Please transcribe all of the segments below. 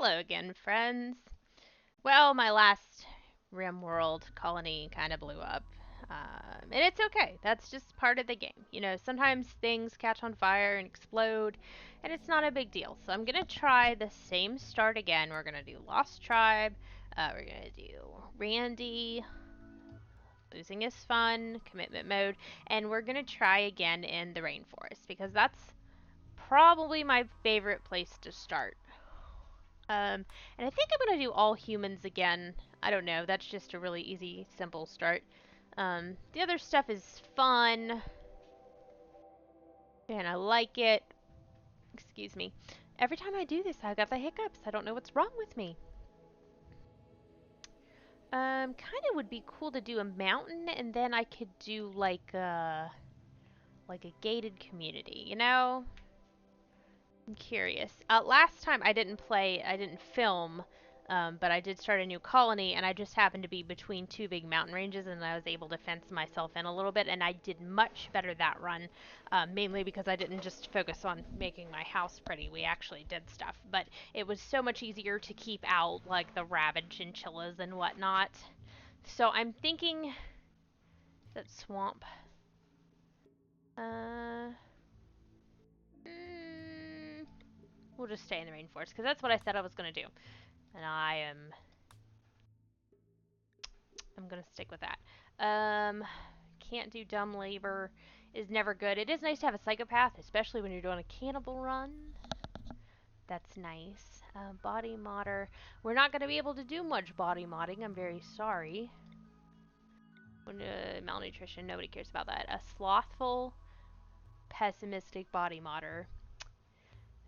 Hello again, friends. Well, my last Rimworld colony kind of blew up. And it's okay. That's just part of the game. You know, sometimes things catch on fire and explode, and it's not a big deal. So I'm going to try the same start again. We're going to do Lost Tribe. We're going to do Randy. Losing is fun. Commitment mode. And we're going to try again in the rainforest, because that's probably my favorite place to start. And I think I'm going to do all humans again. I don't know. That's just a really easy, simple start. The other stuff is fun. And I like it. Excuse me. Every time I do this, I got the hiccups. I don't know what's wrong with me. Kind of would be cool to do a mountain, and then I could do like a gated community, you know? I'm curious. Last time I didn't film, but I did start a new colony, and I just happened to be between two big mountain ranges, and I was able to fence myself in a little bit, and I did much better that run, mainly because I didn't just focus on making my house pretty. We actually did stuff, but it was so much easier to keep out, like, the rabid chinchillas and whatnot. So I'm thinking that swamp. Uh... Mm, we'll just stay in the rainforest, because that's what I said I was going to do. And I'm gonna stick with that. Can't do dumb labor is never good. It is nice to have a psychopath, especially when you're doing a cannibal run. That's nice. Body modder. We're not gonna be able to do much body modding. I'm very sorry. Malnutrition. Nobody cares about that. A slothful, pessimistic body modder.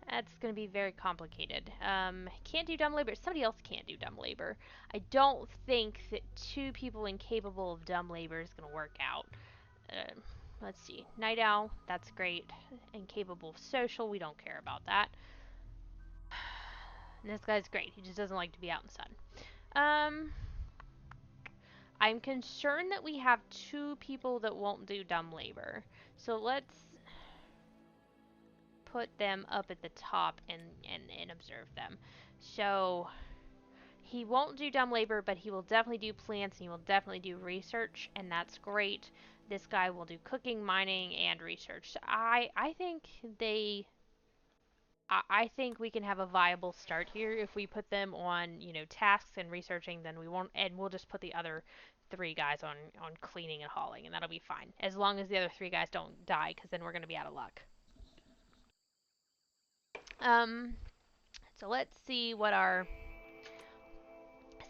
That's going to be very complicated. Can't do dumb labor. Somebody else can't do dumb labor. I don't think that two people incapable of dumb labor is going to work out. Let's see. Night owl. That's great. Incapable of social. We don't care about that. And this guy's great. He just doesn't like to be out in the sun. I'm concerned that we have two people that won't do dumb labor. So let's put them up at the top and observe them. So he won't do dumb labor, but he will definitely do plants and he will definitely do research, and that's great. This guy will do cooking, mining, and research. So I think I think we can have a viable start here if we put them on, you know, tasks and researching. Then we won't, and we'll just put the other three guys on cleaning and hauling, and that'll be fine as long as the other three guys don't die, because then we're gonna be out of luck. So let's see what our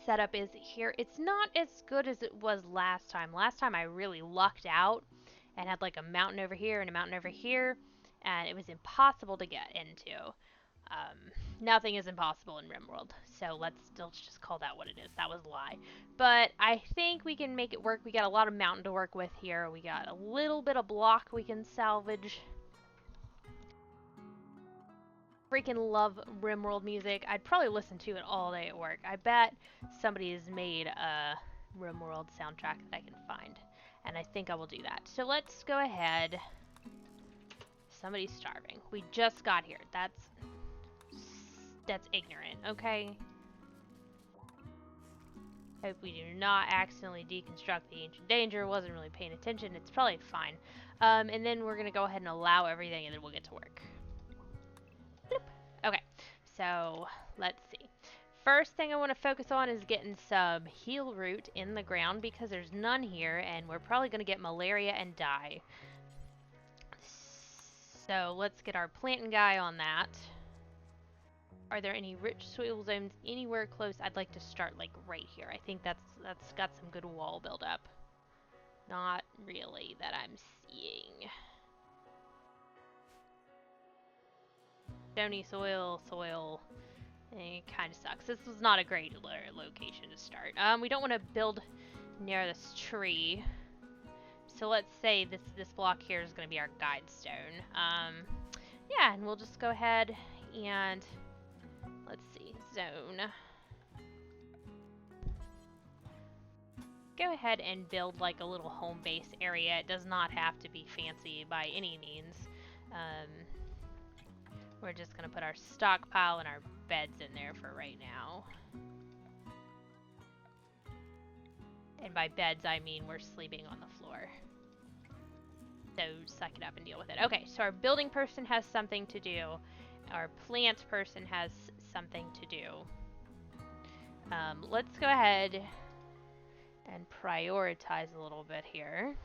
setup is here. It's not as good as it was last time. Last time I really lucked out and had like a mountain over here and a mountain over here, and it was impossible to get into. Nothing is impossible in Rimworld, so let's just call that what it is. That was a lie. But I think we can make it work. We got a lot of mountain to work with here. We got a little bit of block we can salvage. Freaking love Rimworld music. I'd probably listen to it all day at work. I bet somebody has made a Rimworld soundtrack that I can find. And I think I will do that. So let's go ahead. Somebody's starving. We just got here. That's ignorant, okay? Hope we do not accidentally deconstruct the ancient danger. Wasn't really paying attention. It's probably fine. And then we're going to go ahead and allow everything, and then we'll get to work. Bloop. Okay, so let's see. First thing I want to focus on is getting some heal root in the ground, because there's none here, and we're probably going to get malaria and die. So let's get our planting guy on that. Are there any rich soil zones anywhere close? I'd like to start like right here. I think that's got some good wall buildup. Not really that I'm seeing. Stony soil. It kind of sucks. This was not a great location to start. We don't want to build near this tree. So let's say this block here is going to be our guide stone. Yeah, and we'll just go ahead and let's see, zone. Go ahead and build like a little home base area. It does not have to be fancy by any means. We're just going to put our stockpile and our beds in there for right And by beds, I mean we're sleeping on the floor. So suck it up and deal with it. Okay, so our building person has something to do. Our plant person has something to do. Let's go ahead and prioritize a little bit here.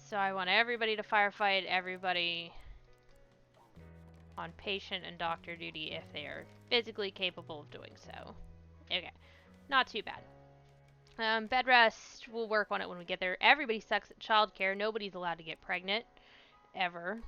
So I want everybody to firefight, everybody on patient and doctor duty if they are physically capable of doing so. Okay, not too bad. Bed rest, we'll work on it when we get there. Everybody sucks at childcare. Nobody's allowed to get pregnant. Ever.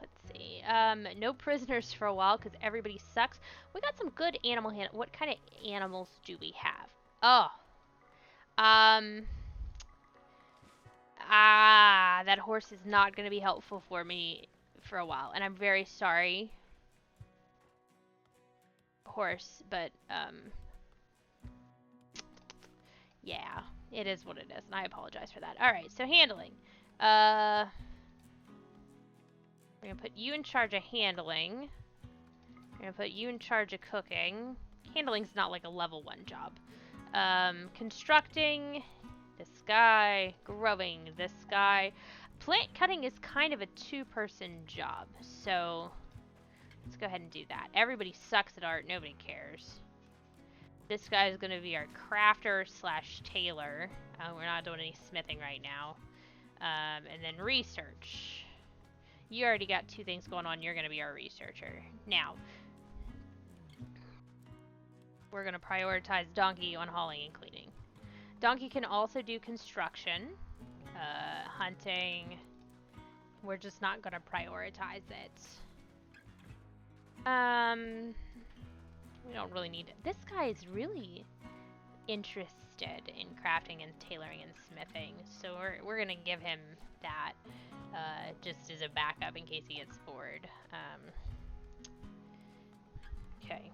Let's see. No prisoners for a while because everybody sucks. We got some good animal What kind of animals do we have? Oh. That horse is not going to be helpful for me for a while, and I'm very sorry, horse, but, yeah, it is what it is, and I apologize for that. Alright, so handling. We're going to put you in charge of handling. We're going to put you in charge of cooking. Handling's not like a level 1 job. Constructing, this guy. Growing, this guy. Plant cutting is kind of a 2-person job, so let's go ahead and do that. Everybody sucks at art, nobody cares. This guy is going to be our crafter slash tailor. We're not doing any smithing right now. And then research. You already got 2 things going on, you're going to be our researcher. Now, we're going to prioritize Donkey on hauling and cleaning. Donkey can also do construction, hunting. We're just not going to prioritize it. We don't really need it. This guy is really interested in crafting and tailoring and smithing, so we're going to give him that just as a backup in case he gets bored. Okay.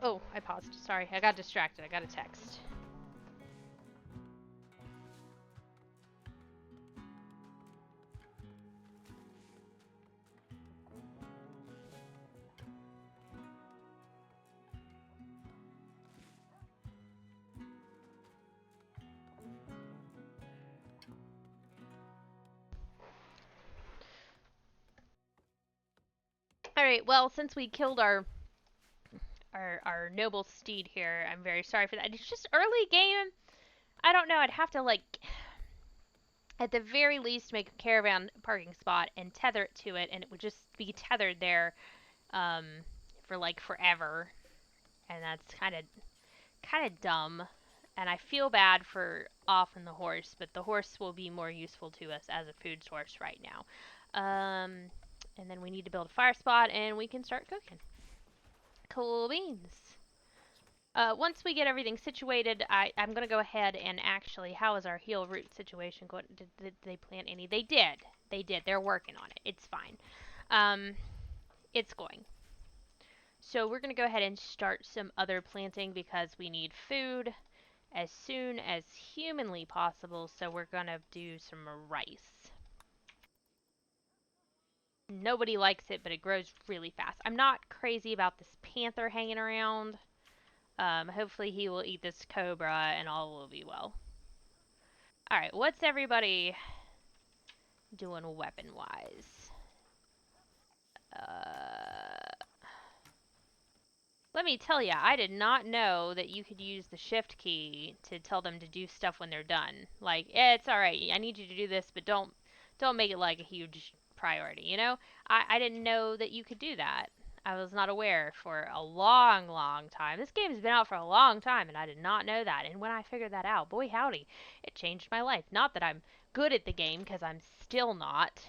Oh, I paused. Sorry, I got distracted. I got a text. Alright, well, since we killed our noble steed here, I'm very sorry for that. It's just early game. I don't know, I'd have to, like, at the very least make a caravan parking spot and tether it to it, and it would just be tethered there for, like, forever. And that's kind of dumb. And I feel bad for often the horse, but the horse will be more useful to us as a food source right now. And then we need to build a fire spot, and we can start cooking. Cool beans. Once we get everything situated, I'm going to go ahead and actually, how is our heal root situation going? Did they plant any? They did. They did. They're working on it. It's fine. It's going. So we're going to go ahead and start some other planting because we need food as soon as humanly possible. So we're going to do some rice. Nobody likes it, but it grows really fast. I'm not crazy about this panther hanging around. Hopefully he will eat this cobra and all will be well. Alright, what's everybody doing weapon-wise? Let me tell ya, I did not know that you could use the shift key to tell them to do stuff when they're done. Like, it's alright, I need you to do this, but don't make it like a huge priority, you know? I didn't know that you could do that. I was not aware for a long, long time. This game has been out for a long time, and I did not know that. And when I figured that out, boy howdy, it changed my life. Not that I'm good at the game, because I'm still not.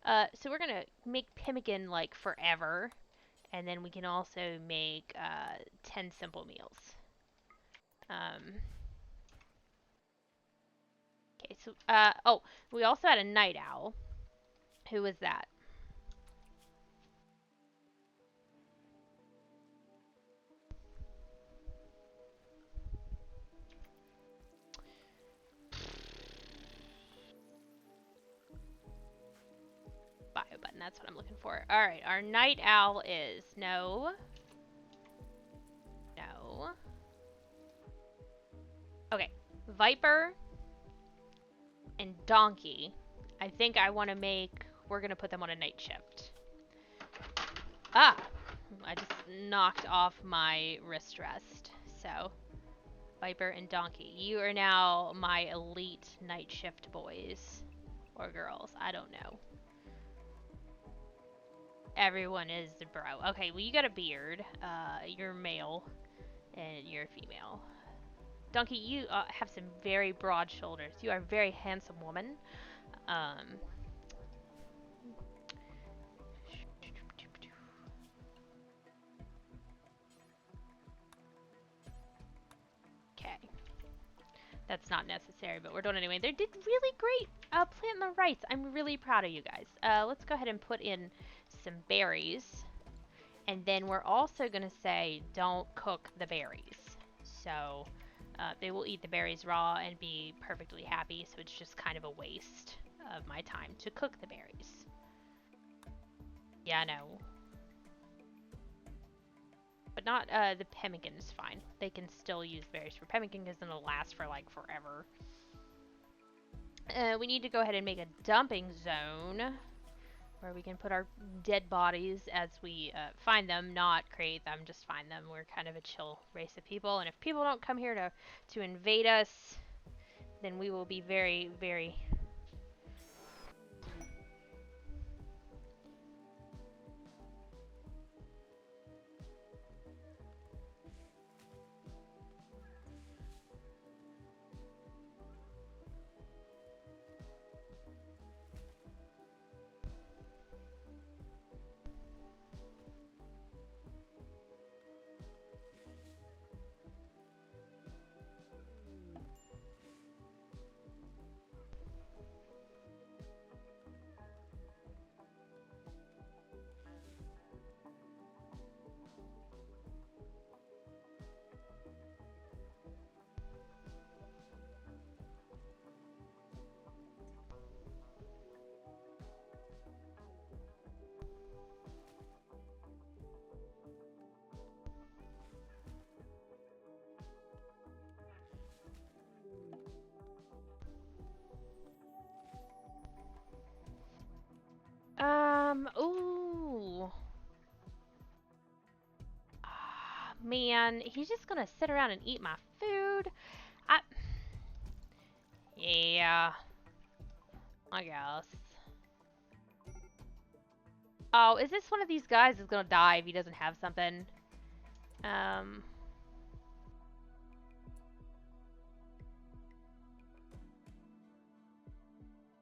So we're going to make pemmican, like, forever. And then we can also make 10 simple meals. Um, okay, so, oh, we also had a night owl. Who was that? Bio button, that's what I'm looking for. Alright, our night owl is no. No. Okay, Viper and Donkey. I think I want to make. We're going to put them on a night shift. Ah! I just knocked off my wrist rest. So, Viper and Donkey. You are now my elite night shift boys. Or girls. I don't know. Everyone is the bro. Okay, well, you got a beard. You're male. And you're female. Donkey, you have some very broad shoulders. You are a very handsome woman. Um, okay. That's not necessary, but we're doing it anyway. They did really great planting the rice. I'm really proud of you guys. Let's go ahead and put in some berries. And then we're also going to say don't cook the berries. So they will eat the berries raw and be perfectly happy. So it's just kind of a waste of my time to cook the berries. Yeah, I know. But not the pemmican is fine. They can still use berries for pemmican because then it'll last for like forever. We need to go ahead and make a dumping zone where we can put our dead bodies as we find them, not create them, just find them. We're kind of a chill race of people, and if people don't come here to invade us, then we will be very, very... Ooh. Ah, man, he's just gonna sit around and eat my food. I... Yeah, I guess. Oh, is this one of these guys that's gonna die if he doesn't have something? Um...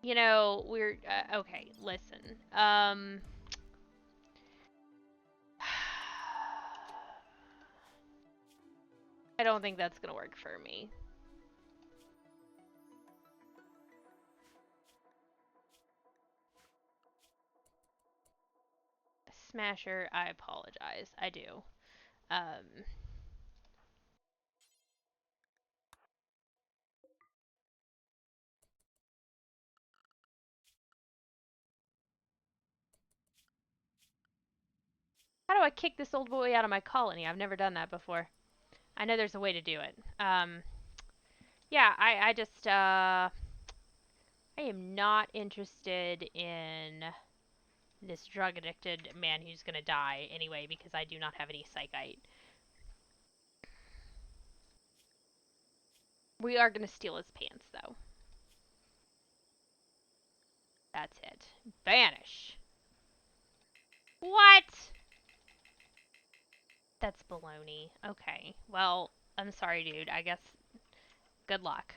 You know, we're okay. Listen, I don't think that's gonna work for me. Smasher, I apologize. I do. Um, how do I kick this old boy out of my colony? I've never done that before. I know there's a way to do it. Yeah, I just, I am not interested in this drug addicted man who's gonna die anyway because I do not have any psychite. We are gonna steal his pants though. That's it. Vanish. What? That's baloney. Okay. Well, I'm sorry, dude. I guess good luck.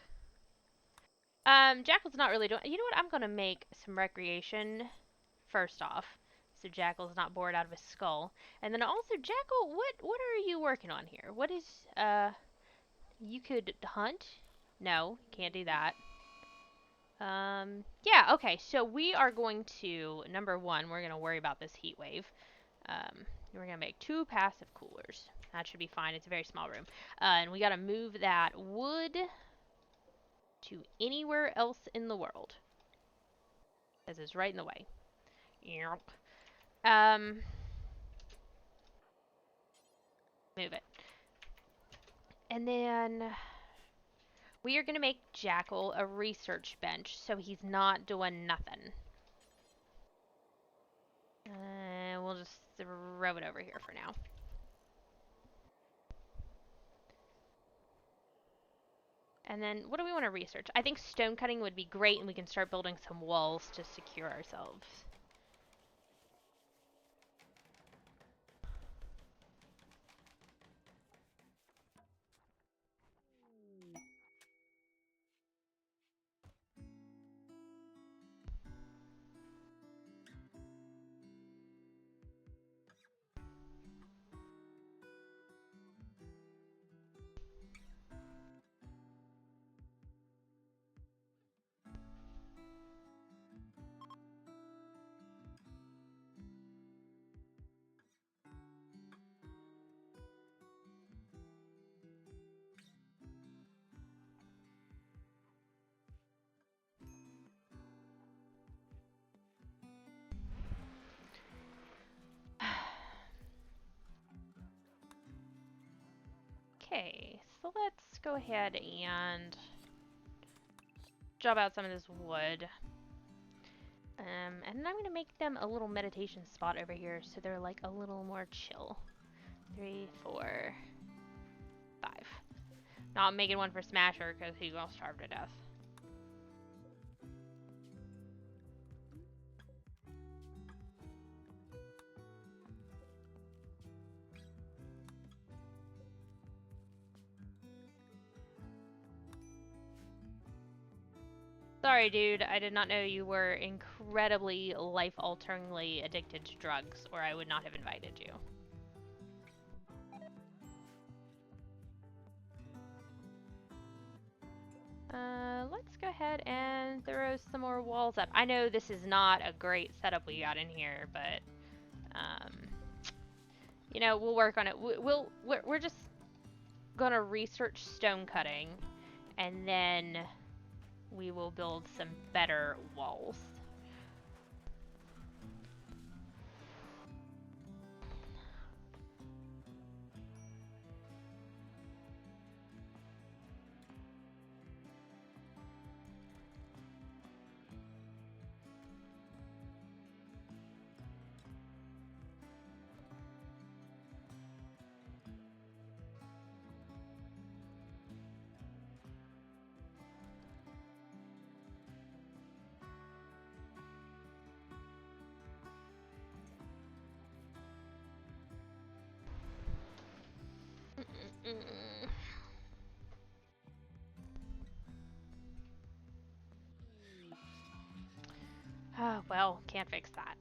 Jackal's not really doing. You know what? I'm gonna make some recreation first off, so Jackal's not bored out of his skull. And then also, Jackal, what are you working on here? What is You could hunt. No, can't do that. Yeah, okay, so we are going to, number one, we're going to worry about this heat wave. We're going to make 2 passive coolers. That should be fine. It's a very small room. And we got to move that wood to anywhere else in the world. This is right in the way. Um, Move it. And then we are going to make Jackal a research bench so he's not doing nothing. We'll just throw it over here for now. And then what do we want to research? I think stone cutting would be great, and we can start building some walls to secure ourselves. Okay, so let's go ahead and job out some of this wood. And then I'm going to make them a little meditation spot over here so they're like a little more chill. 3, 4, 5. Not making one for Smasher because he's gonna starve to death. Sorry, dude. I did not know you were incredibly life-alteringly addicted to drugs, or I would not have invited you. Let's go ahead and throw some more walls up. I know this is not a great setup we got in here, but, you know, we'll work on it. We're just gonna research stone cutting, and then we will build some better walls. Oh, well, can't fix that.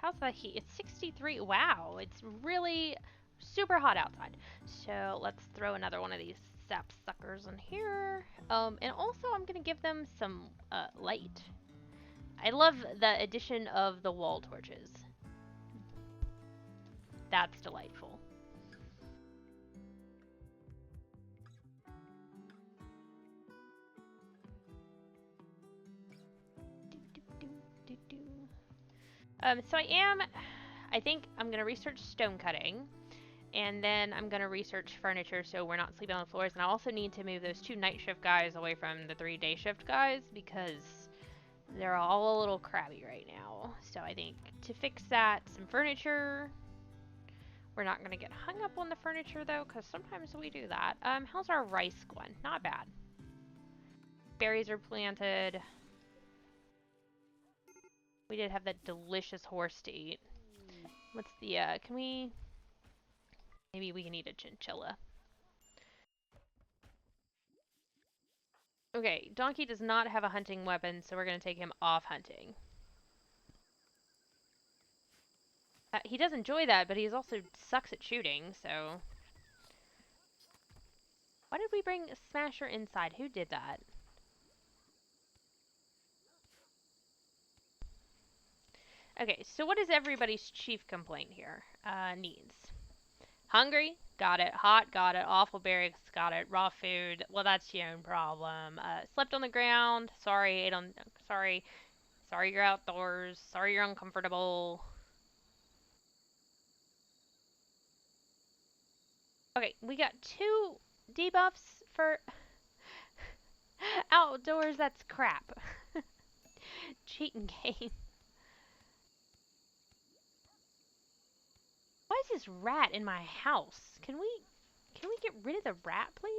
How's the heat? It's 63. Wow, it's really super hot outside. So let's throw another one of these sap suckers in here. And also I'm gonna give them some light. I love the addition of the wall torches. That's delightful. So I think I'm going to research stone cutting, and then I'm going to research furniture so we're not sleeping on the floors, and I also need to move those 2 night shift guys away from the 3 day shift guys because they're all a little crabby right now. So I think to fix that, some furniture. We're not going to get hung up on the furniture though, because sometimes we do that. How's our rice going? Not bad. Berries are planted. We did have that delicious horse to eat. What's the, can we... Maybe we can eat a chinchilla. Okay, Donkey does not have a hunting weapon, so we're going to take him off hunting. He does enjoy that, but he also sucks at shooting, so... Why did we bring Smasher inside? Who did that? Okay, so what is everybody's chief complaint here? Needs. Hungry? Got it. Hot? Got it. Awful barracks? Got it. Raw food? Well, that's your own problem. Slept on the ground? Sorry, ate on... Sorry. Sorry you're outdoors. Sorry you're uncomfortable. Okay, we got 2 debuffs for outdoors. That's crap. Cheating game. Why is this rat in my house? Can we get rid of the rat, please?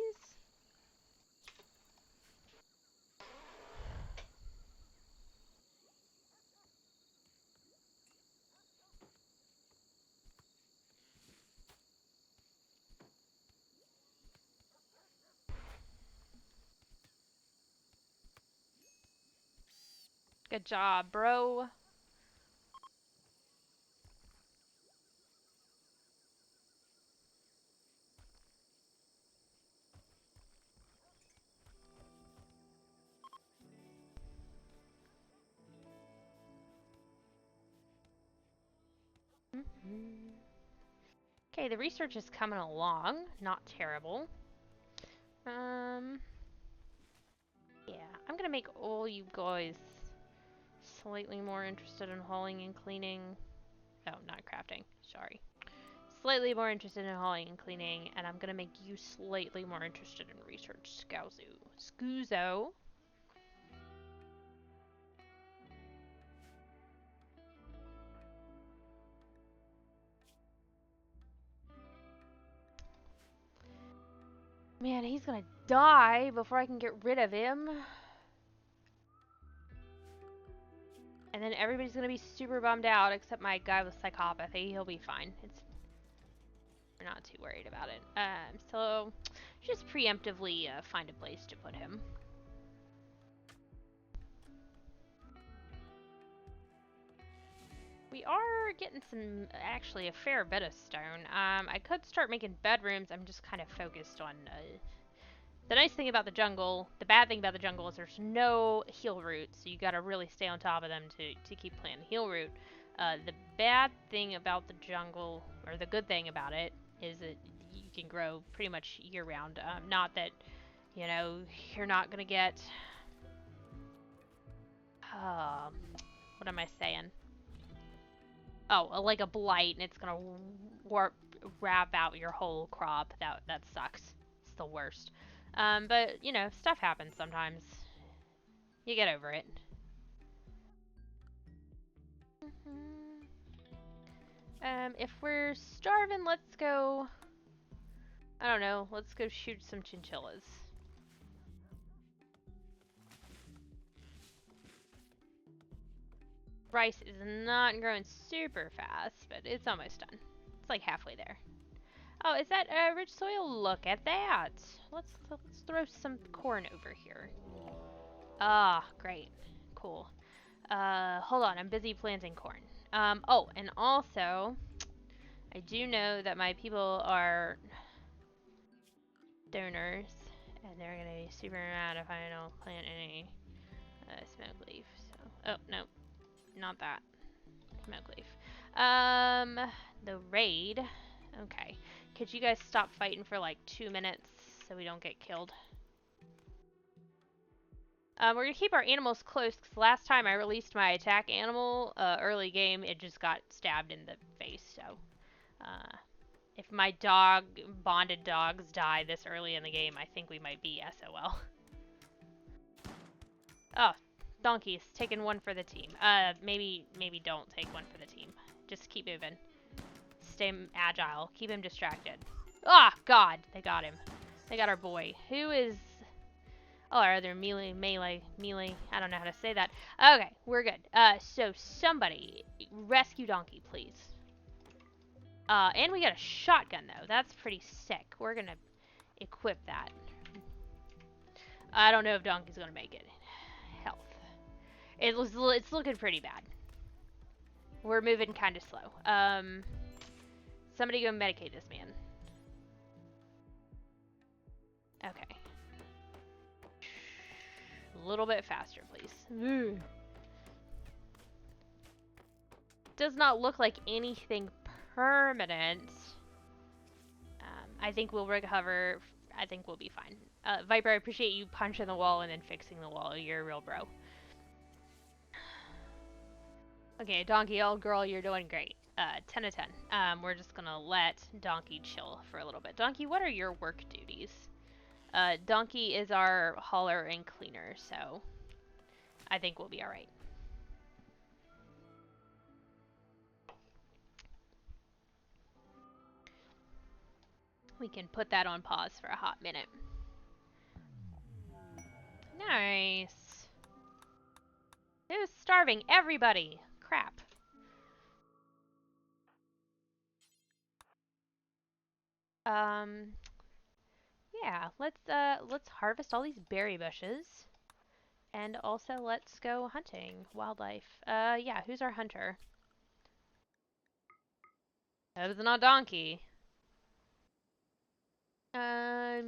Good job, bro. Okay, the research is coming along. Not terrible. Yeah, I'm gonna make all you guys slightly more interested in hauling and cleaning. Oh, not crafting. Sorry. Slightly more interested in hauling and cleaning, and I'm gonna make you slightly more interested in research. Scuzo. Man, he's gonna die before I can get rid of him. And then everybody's gonna be super bummed out, except my guy with psychopathy. He'll be fine. We're not too worried about it. So just preemptively find a place to put him. We are getting actually a fair bit of stone. I could start making bedrooms. I'm just kind of focused on the nice thing about the jungle. The bad thing about the jungle is there's no heal route, so you gotta really stay on top of them to keep playing the heal route. The bad thing about the jungle, or the good thing about it, is that you can grow pretty much year-round. Not that, you know, you're not gonna get... what am I saying? Oh, like a blight, and it's gonna wrap out your whole crop. That sucks. It's the worst. But, you know, stuff happens sometimes. You get over it. If we're starving, let's go... I don't know, let's go shoot some chinchillas. Rice is not growing super fast, but it's almost done. It's like halfway there. Oh, is that rich soil? Look at that. Let's throw some corn over here. Ah, great. Cool. Hold on, I'm busy planting corn. Oh, and also, I do know that my people are donors, and they're gonna be super mad if I don't plant any smoke leaf. So, oh no, not that smoke leaf. The raid. Okay, could you guys stop fighting for like 2 minutes so we don't get killed? We're gonna keep our animals close because last time I released my attack animal early game, it just got stabbed in the face. So, if my bonded dogs die this early in the game, I think we might be SOL. Oh, donkeys, taking one for the team. Maybe don't take one for the team. Just keep moving. Stay agile. Keep him distracted. Ah, oh, God, they got him. They got our boy. Who is... Oh, are there melee, I don't know how to say that. Okay, we're good. So somebody, rescue donkey, please. And we got a shotgun, though. That's pretty sick. We're gonna equip that. I don't know if donkey's gonna make it. Health. It's looking pretty bad. We're moving kind of slow. Somebody go medicate this man. Okay. A little bit faster, please. Does not look like anything permanent. I think we'll recover. I think we'll be fine. Viper, I appreciate you punching the wall and then fixing the wall. You're a real bro. Okay, Donkey, old girl, you're doing great. 10 of 10. We're just gonna let Donkey chill for a little bit. Donkey, what are your work duties? Donkey is our hauler and cleaner, so I think we'll be alright. We can put that on pause for a hot minute. Nice. Who's starving? Everybody. Crap. Yeah, let's harvest all these berry bushes. And also let's go hunting. Wildlife. Yeah, who's our hunter? That was not Donkey.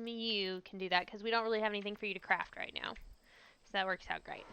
You can do that because we don't really have anything for you to craft right now. So that works out great.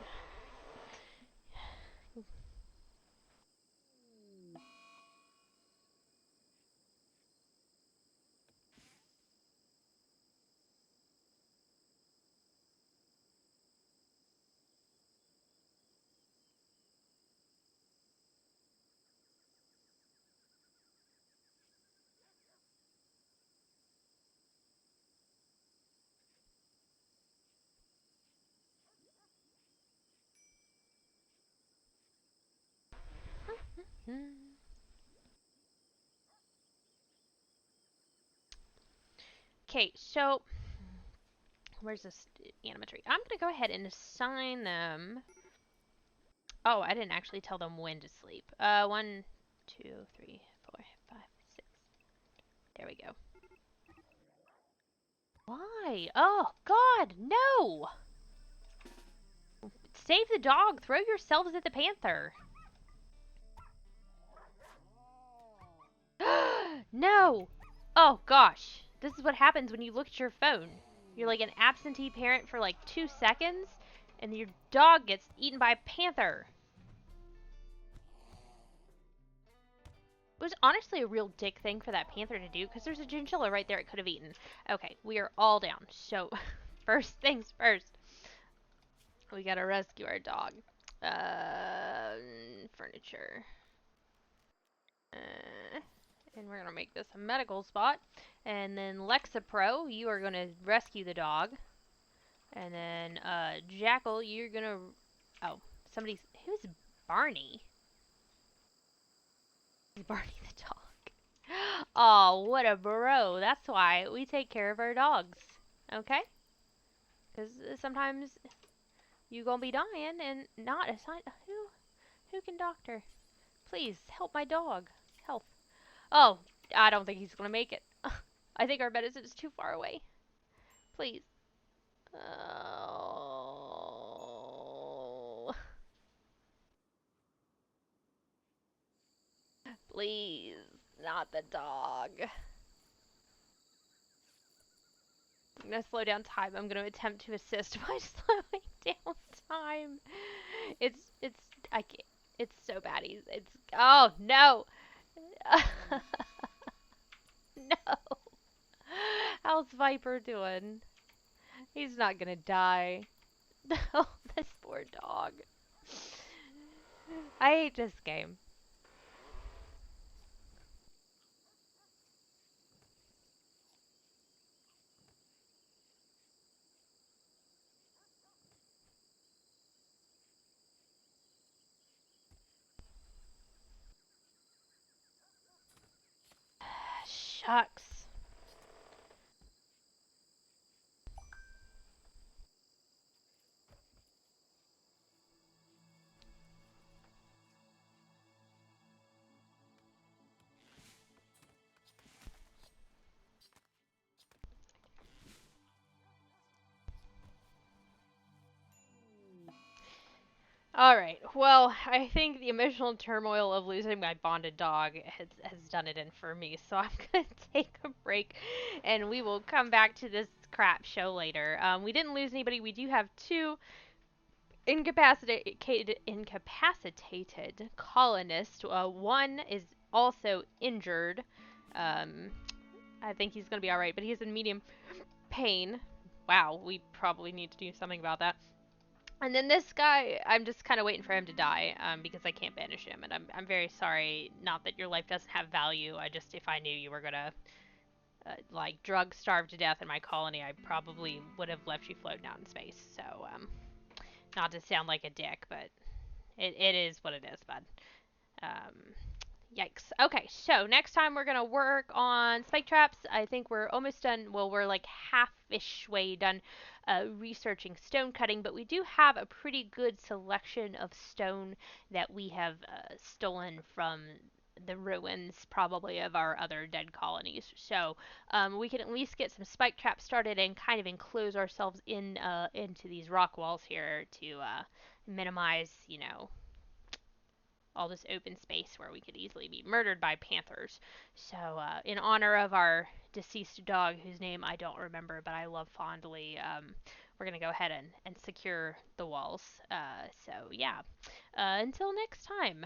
Okay, so where's this animatree? I'm gonna go ahead and assign them. Oh, I didn't actually tell them when to sleep. 1, 2, 3, 4, 5, 6. There we go. Why? Oh, God, no! Save the dog. Throw yourselves at the panther. No! Oh, gosh. This is what happens when you look at your phone. You're like an absentee parent for like 2 seconds, and your dog gets eaten by a panther. It was honestly a real dick thing for that panther to do, because there's a chinchilla right there it could have eaten. Okay, we are all down. So, first things first. We gotta rescue our dog. Furniture. And we're gonna make this a medical spot. And then Lexapro, you are gonna rescue the dog. And then, Jackal, you're gonna... Oh, somebody's... Who's Barney? Barney the dog. Oh, what a bro. That's why we take care of our dogs. Okay? Because sometimes you gonna be dying and not assign... Who can doctor? Please, help my dog. Help. Oh, I don't think he's gonna make it. I think our medicine is too far away. Please. Oh. Please, not the dog. I'm gonna slow down time. I'm gonna attempt to assist by slowing down time. I can't. It's so bad. Oh, no. No. How's Viper doing? He's not gonna die. No, this poor dog. I hate this game. Shucks. Alright, well, I think the emotional turmoil of losing my bonded dog has done it in for me, so I'm gonna take a break, and we will come back to this crap show later. We didn't lose anybody. We do have two incapacitated colonists. One is also injured. Um, I think he's going to be all right, but he's in medium pain. Wow, we probably need to do something about that. And then this guy, I'm just kind of waiting for him to die because I can't banish him, and I'm very sorry. Not that your life doesn't have value. I just, if I knew you were gonna like drug starve to death in my colony, I probably would have left you floating out in space. So not to sound like a dick, but it is what it is, bud. Um, Yikes. Okay, so next time we're gonna work on spike traps. I think we're almost done. Well, we're like half-ish way done researching stone cutting, but we do have a pretty good selection of stone that we have stolen from the ruins, probably of our other dead colonies. So we can at least get some spike traps started and kind of enclose ourselves in into these rock walls here to minimize, all this open space where we could easily be murdered by panthers. So, in honor of our deceased dog, whose name I don't remember but I love fondly, we're going to go ahead and secure the walls. So, yeah. Until next time.